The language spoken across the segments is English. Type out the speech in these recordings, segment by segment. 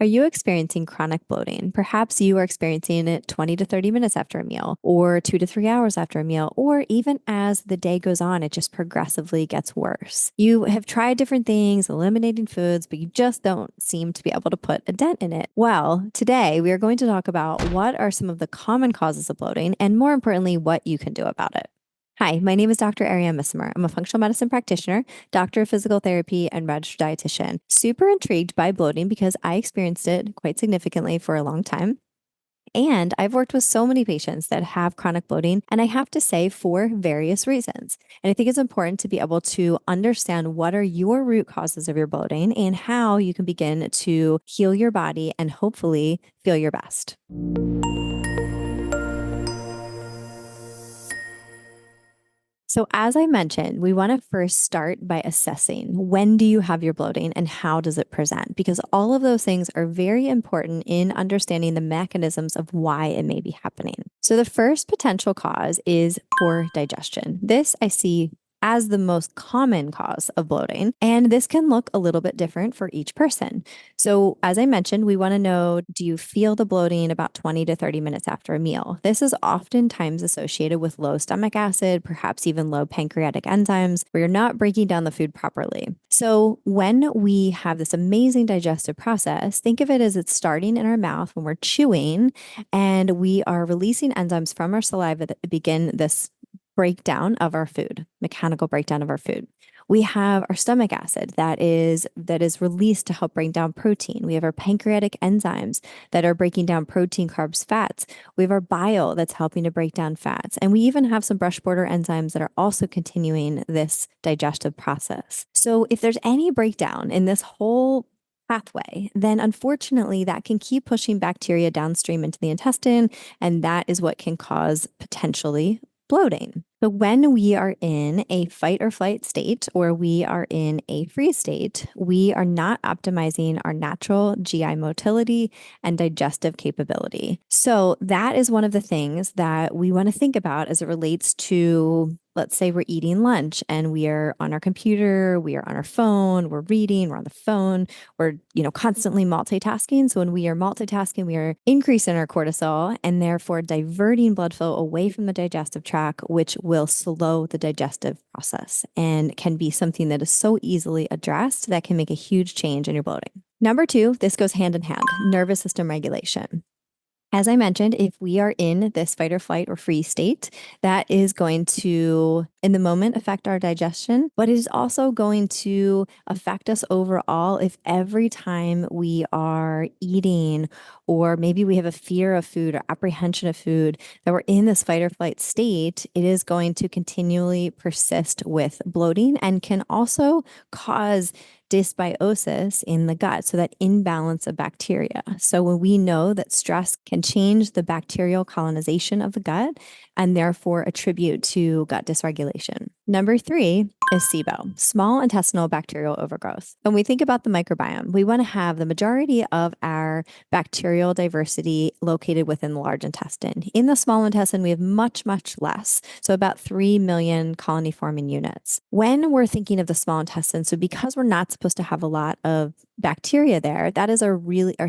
Are you experiencing chronic bloating? Perhaps you are experiencing it 20 to 30 minutes after a meal, or 2 to 3 hours after a meal, or even as the day goes on, it just progressively gets worse. You have tried different things, eliminating foods, but you just don't seem to be able to put a dent in it. Well, today we are going to talk about what are some of the common causes of bloating, and more importantly, what you can do about it. Hi, my name is Dr. Ariane Missimer. I'm a functional medicine practitioner, doctor of physical therapy, and registered dietitian. Super intrigued by bloating because I experienced it quite significantly for a long time. And I've worked with so many patients that have chronic bloating, and I have to say for various reasons. And I think it's important to be able to understand what are your root causes of your bloating and how you can begin to heal your body and hopefully feel your best. So, as I mentioned, we want to first start by assessing when do you have your bloating and how does it present? Because all of those things are very important in understanding the mechanisms of why it may be happening. So, the first potential cause is poor digestion. This I see as the most common cause of bloating, and this can look a little bit different for each person. So, as I mentioned, we want to know, do you feel the bloating about 20 to 30 minutes after a meal? This is oftentimes associated with low stomach acid, perhaps even low pancreatic enzymes, where you're not breaking down the food properly. So, when we have this amazing digestive process, think of it as it's starting in our mouth when we're chewing, and we are releasing enzymes from our saliva that begin this breakdown of our food, mechanical breakdown of our food. We have our stomach acid that is released to help break down protein. We have our pancreatic enzymes that are breaking down protein, carbs, fats. We have our bile that's helping to break down fats. And we even have some brush border enzymes that are also continuing this digestive process. So if there's any breakdown in this whole pathway, then unfortunately that can keep pushing bacteria downstream into the intestine, and that is what can cause potentially bloating. So when we are in a fight or flight state or we are in a freeze state, we are not optimizing our natural GI motility and digestive capability. So that is one of the things that we want to think about as it relates to, let's say we're eating lunch and we are on our computer, we are on our phone, we're reading, we're on the phone, we're, constantly multitasking. So when we are multitasking, we are increasing our cortisol and therefore diverting blood flow away from the digestive tract, which will slow the digestive process and can be something that is so easily addressed that can make a huge change in your bloating. Number two, this goes hand in hand, nervous system regulation. As I mentioned, if we are in this fight or flight or freeze state, that is going to, in the moment, affect our digestion, but it is also going to affect us overall if every time we are eating, or maybe we have a fear of food or apprehension of food, that we're in this fight or flight state, it is going to continually persist with bloating and can also cause dysbiosis in the gut, so that imbalance of bacteria. So when we know that stress can change the bacterial colonization of the gut and therefore attribute to gut dysregulation. Number three is SIBO, small intestinal bacterial overgrowth. When we think about the microbiome, we want to have the majority of our bacterial diversity located within the large intestine. In the small intestine, we have much, much less. So about 3 million colony forming units. When we're thinking of the small intestine, so because we're not supposed to have a lot of bacteria there, that is our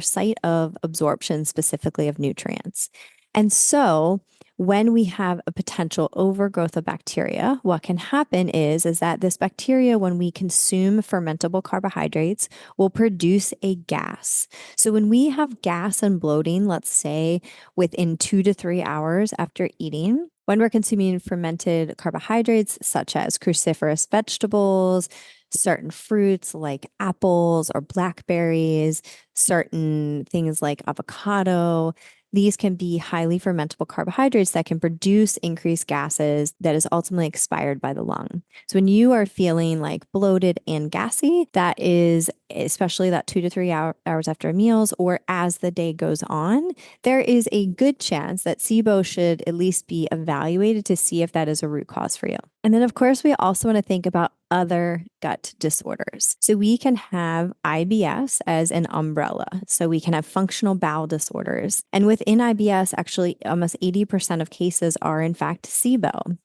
site of absorption specifically of nutrients. And so when we have a potential overgrowth of bacteria, what can happen is that this bacteria, when we consume fermentable carbohydrates, will produce a gas. So when we have gas and bloating, let's say within 2 to 3 hours after eating, when we're consuming fermented carbohydrates such as cruciferous vegetables, certain fruits like apples or blackberries, certain things like avocado, these can be highly fermentable carbohydrates that can produce increased gases that is ultimately expired by the lung. So when you are feeling like bloated and gassy, that is especially that 2 to 3 hours after meals or as the day goes on, there is a good chance that SIBO should at least be evaluated to see if that is a root cause for you. And then, of course, we also want to think about other gut disorders. So we can have IBS as an umbrella. So we can have functional bowel disorders. And within IBS, actually, almost 80% of cases are, in fact, SIBO.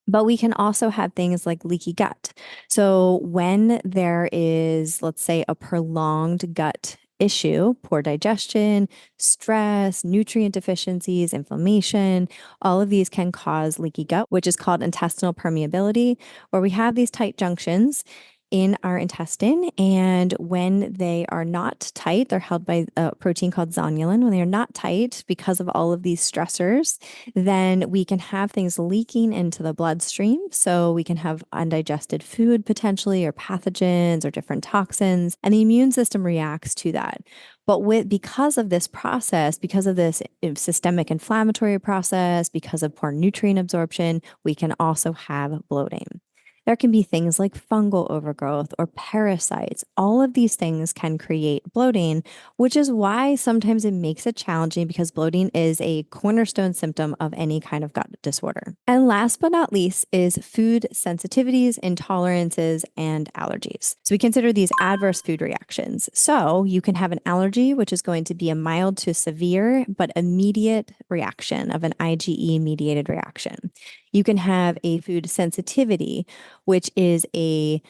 But we can also have things like leaky gut. So when there is, let's say, a prolonged gut issue, poor digestion, stress, nutrient deficiencies, inflammation, all of these can cause leaky gut, which is called intestinal permeability, where we have these tight junctions in our intestine. And when they are not tight, they're held by a protein called zonulin. When they are not tight because of all of these stressors, then we can have things leaking into the bloodstream. So we can have undigested food potentially, or pathogens or different toxins, and the immune system reacts to that. But because of this process, because of this systemic inflammatory process, because of poor nutrient absorption, we can also have bloating. There can be things like fungal overgrowth or parasites. All of these things can create bloating, which is why sometimes it makes it challenging, because bloating is a cornerstone symptom of any kind of gut disorder. And last but not least is food sensitivities, intolerances, and allergies. So we consider these adverse food reactions. So you can have an allergy, which is going to be a mild to severe but immediate reaction of an IgE mediated reaction. You can have a food sensitivity, which is a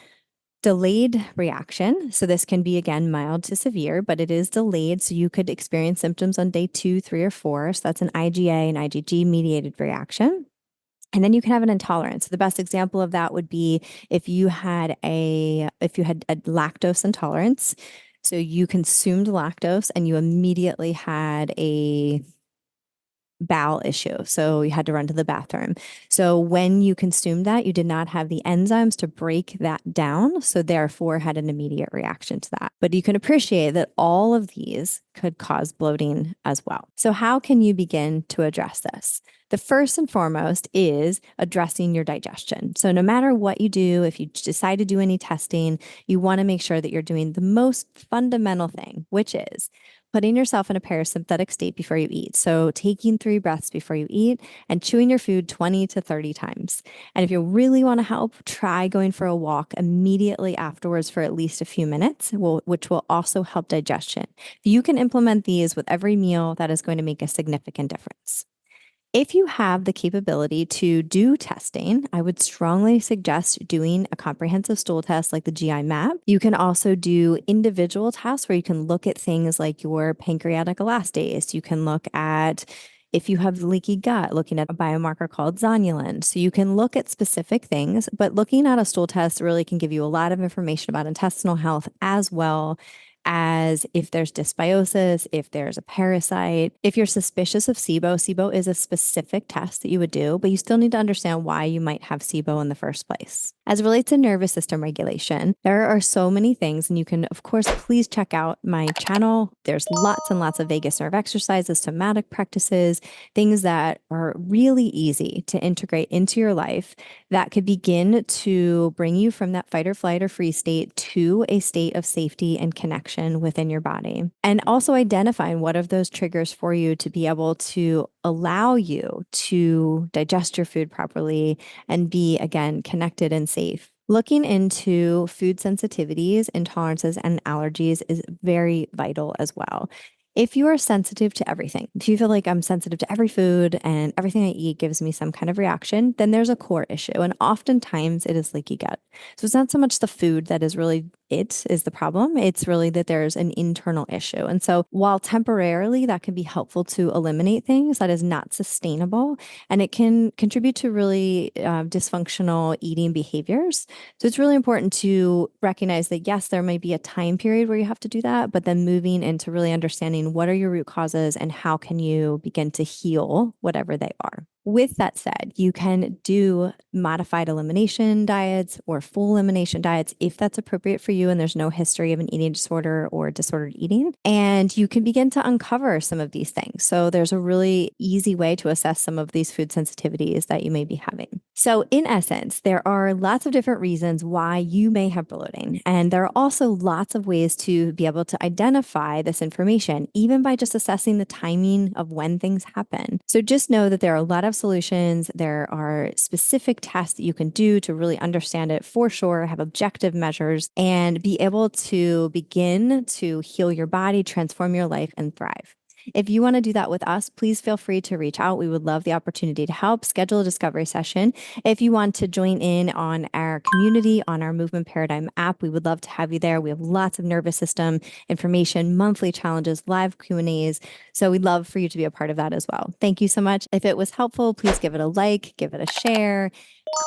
delayed reaction. So this can be, again, mild to severe, but it is delayed. So you could experience symptoms on day 2, 3, or 4. So that's an IgA and IgG mediated reaction. And then you can have an intolerance. The best example of that would be if you had a lactose intolerance. So you consumed lactose and you immediately had a bowel issue. So you had to run to the bathroom. So when you consumed that, you did not have the enzymes to break that down. So therefore had an immediate reaction to that. But you can appreciate that all of these could cause bloating as well. So how can you begin to address this? The first and foremost is addressing your digestion. So no matter what you do, if you decide to do any testing, you want to make sure that you're doing the most fundamental thing, which is putting yourself in a parasympathetic state before you eat. So taking 3 breaths before you eat and chewing your food 20 to 30 times. And if you really want to help, try going for a walk immediately afterwards for at least a few minutes, which will also help digestion. If you can implement these with every meal, that is going to make a significant difference. If you have the capability to do testing, I would strongly suggest doing a comprehensive stool test like the GI map. You can also do individual tests where you can look at things like your pancreatic elastase. You can look at, if you have leaky gut, looking at a biomarker called zonulin. So you can look at specific things, but looking at a stool test really can give you a lot of information about intestinal health, as well as if there's dysbiosis, if there's a parasite. If you're suspicious of SIBO, SIBO is a specific test that you would do, but you still need to understand why you might have SIBO in the first place. As it relates to nervous system regulation, there are so many things, and you can, of course, please check out my channel. There's lots and lots of vagus nerve exercises, somatic practices, things that are really easy to integrate into your life that could begin to bring you from that fight or flight or freeze state to a state of safety and connection within your body. And also identifying what are those triggers for you to be able to allow you to digest your food properly and be, again, connected and safe. Looking into food sensitivities, intolerances, and allergies is very vital as well. If you are sensitive to everything, if you feel like I'm sensitive to every food and everything I eat gives me some kind of reaction, then there's a core issue. And oftentimes it is leaky gut. So it's not so much the food that is really the problem. It's really that there's an internal issue. And so while temporarily that can be helpful to eliminate things, that is not sustainable. And it can contribute to really dysfunctional eating behaviors. So it's really important to recognize that, yes, there may be a time period where you have to do that, but then moving into really understanding what are your root causes and how can you begin to heal whatever they are. With that said, you can do modified elimination diets or full elimination diets if that's appropriate for you and there's no history of an eating disorder or disordered eating. And you can begin to uncover some of these things. So there's a really easy way to assess some of these food sensitivities that you may be having. So in essence, there are lots of different reasons why you may have bloating. And there are also lots of ways to be able to identify this information, even by just assessing the timing of when things happen. So just know that there are a lot of solutions. There are specific tests that you can do to really understand it for sure, have objective measures, and be able to begin to heal your body, transform your life, and thrive. If you want to do that with us, please feel free to reach out. We would love the opportunity to help schedule a discovery session. If you want to join in on our community, on our Movement Paradigm app, we would love to have you there. We have lots of nervous system information, monthly challenges, live Q&As. So we'd love for you to be a part of that as well. Thank you so much. If it was helpful, please give it a like, give it a share,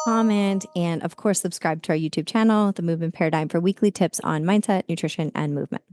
comment, and of course, subscribe to our YouTube channel, The Movement Paradigm, for weekly tips on mindset, nutrition, and movement.